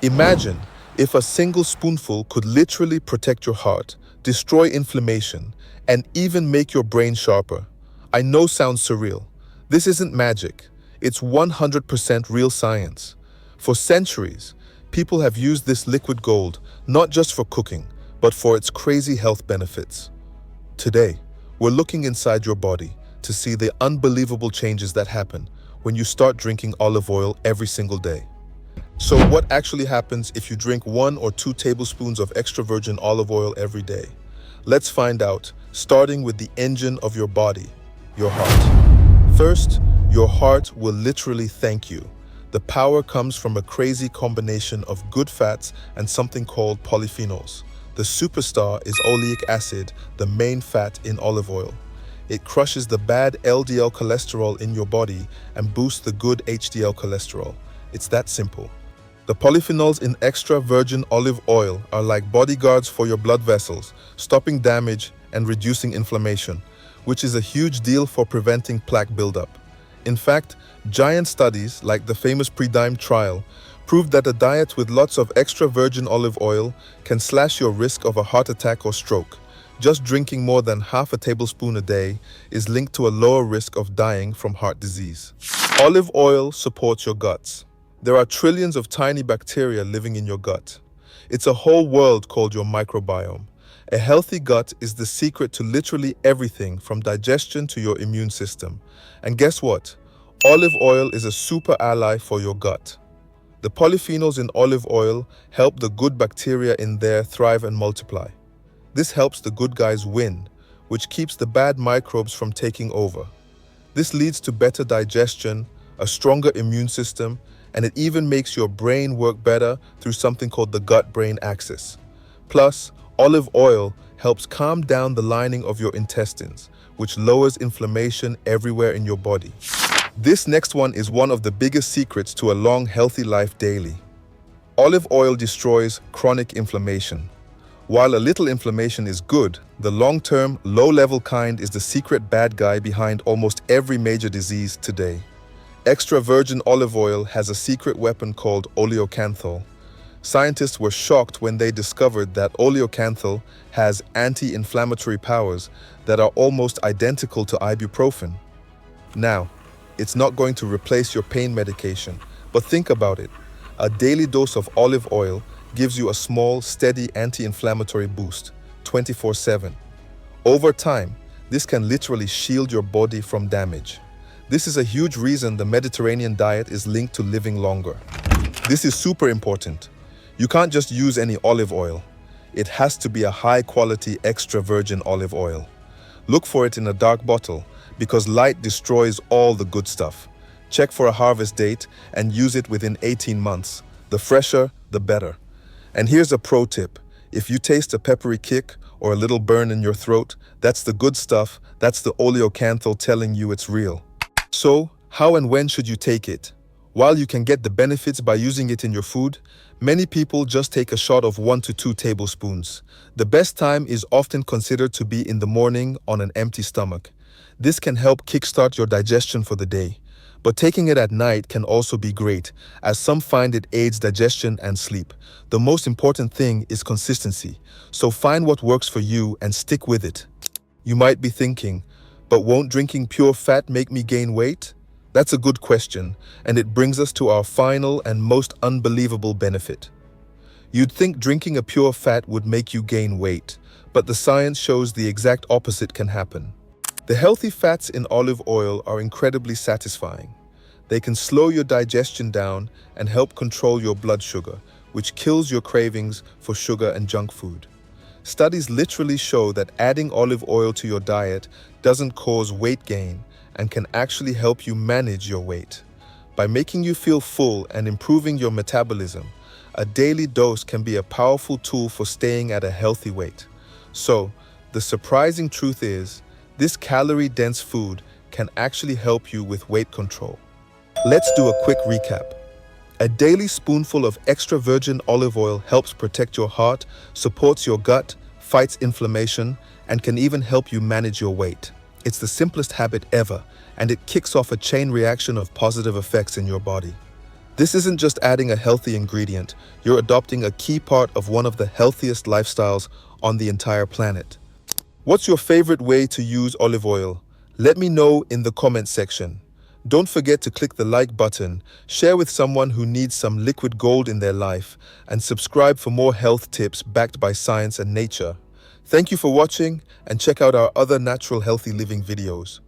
Imagine if a single spoonful could literally protect your heart, destroy inflammation, and even make your brain sharper. I know sounds surreal. This isn't magic. It's 100% real science. For centuries, people have used this liquid gold not just for cooking, but for its crazy health benefits. Today, we're looking inside your body to see the unbelievable changes that happen when you start drinking olive oil every single day. So what actually happens if you drink 1 or 2 tablespoons of extra virgin olive oil every day? Let's find out, starting with the engine of your body, your heart. First, your heart will literally thank you. The power comes from a crazy combination of good fats and something called polyphenols. The superstar is oleic acid, the main fat in olive oil. It crushes the bad LDL cholesterol in your body and boosts the good HDL cholesterol. It's that simple. The polyphenols in extra virgin olive oil are like bodyguards for your blood vessels, stopping damage and reducing inflammation, which is a huge deal for preventing plaque buildup. In fact, giant studies like the famous PREDIME trial proved that a diet with lots of extra virgin olive oil can slash your risk of a heart attack or stroke. Just drinking more than half a tablespoon a day is linked to a lower risk of dying from heart disease. Olive oil supports your guts. There are trillions of tiny bacteria living in your gut. It's a whole world called your microbiome. A healthy gut is the secret to literally everything from digestion to your immune system. And guess what? Olive oil is a super ally for your gut. The polyphenols in olive oil help the good bacteria in there thrive and multiply. This helps the good guys win, which keeps the bad microbes from taking over. This leads to better digestion, a stronger immune system, and it even makes your brain work better through something called the gut-brain axis. Plus, olive oil helps calm down the lining of your intestines, which lowers inflammation everywhere in your body. This next one is one of the biggest secrets to a long, healthy life daily. Olive oil destroys chronic inflammation. While a little inflammation is good, the long-term, low-level kind is the secret bad guy behind almost every major disease today. Extra virgin olive oil has a secret weapon called oleocanthal. Scientists were shocked when they discovered that oleocanthal has anti-inflammatory powers that are almost identical to ibuprofen. Now, it's not going to replace your pain medication, but think about it. A daily dose of olive oil gives you a small, steady anti-inflammatory boost, 24/7. Over time, this can literally shield your body from damage. This is a huge reason the Mediterranean diet is linked to living longer. This is super important. You can't just use any olive oil. It has to be a high-quality extra virgin olive oil. Look for it in a dark bottle because light destroys all the good stuff. Check for a harvest date and use it within 18 months. The fresher, the better. And here's a pro tip. If you taste a peppery kick or a little burn in your throat, that's the good stuff. That's the oleocanthal telling you it's real. So, how and when should you take it? While you can get the benefits by using it in your food, many people just take a shot of 1 to 2 tablespoons. The best time is often considered to be in the morning on an empty stomach. This can help kickstart your digestion for the day. But taking it at night can also be great, as some find it aids digestion and sleep. The most important thing is consistency, so find what works for you and stick with it. You might be thinking, but won't drinking pure fat make me gain weight? That's a good question, and it brings us to our final and most unbelievable benefit. You'd think drinking a pure fat would make you gain weight, but the science shows the exact opposite can happen. The healthy fats in olive oil are incredibly satisfying. They can slow your digestion down and help control your blood sugar, which kills your cravings for sugar and junk food. Studies literally show that adding olive oil to your diet doesn't cause weight gain and can actually help you manage your weight. By making you feel full and improving your metabolism, a daily dose can be a powerful tool for staying at a healthy weight. So, the surprising truth is, this calorie-dense food can actually help you with weight control. Let's do a quick recap. A daily spoonful of extra virgin olive oil helps protect your heart, supports your gut, fights inflammation, and can even help you manage your weight. It's the simplest habit ever, and it kicks off a chain reaction of positive effects in your body. This isn't just adding a healthy ingredient, you're adopting a key part of one of the healthiest lifestyles on the entire planet. What's your favorite way to use olive oil? Let me know in the comment section. Don't forget to click the like button, share with someone who needs some liquid gold in their life, and subscribe for more health tips backed by science and nature. Thank you for watching, and check out our other natural healthy living videos.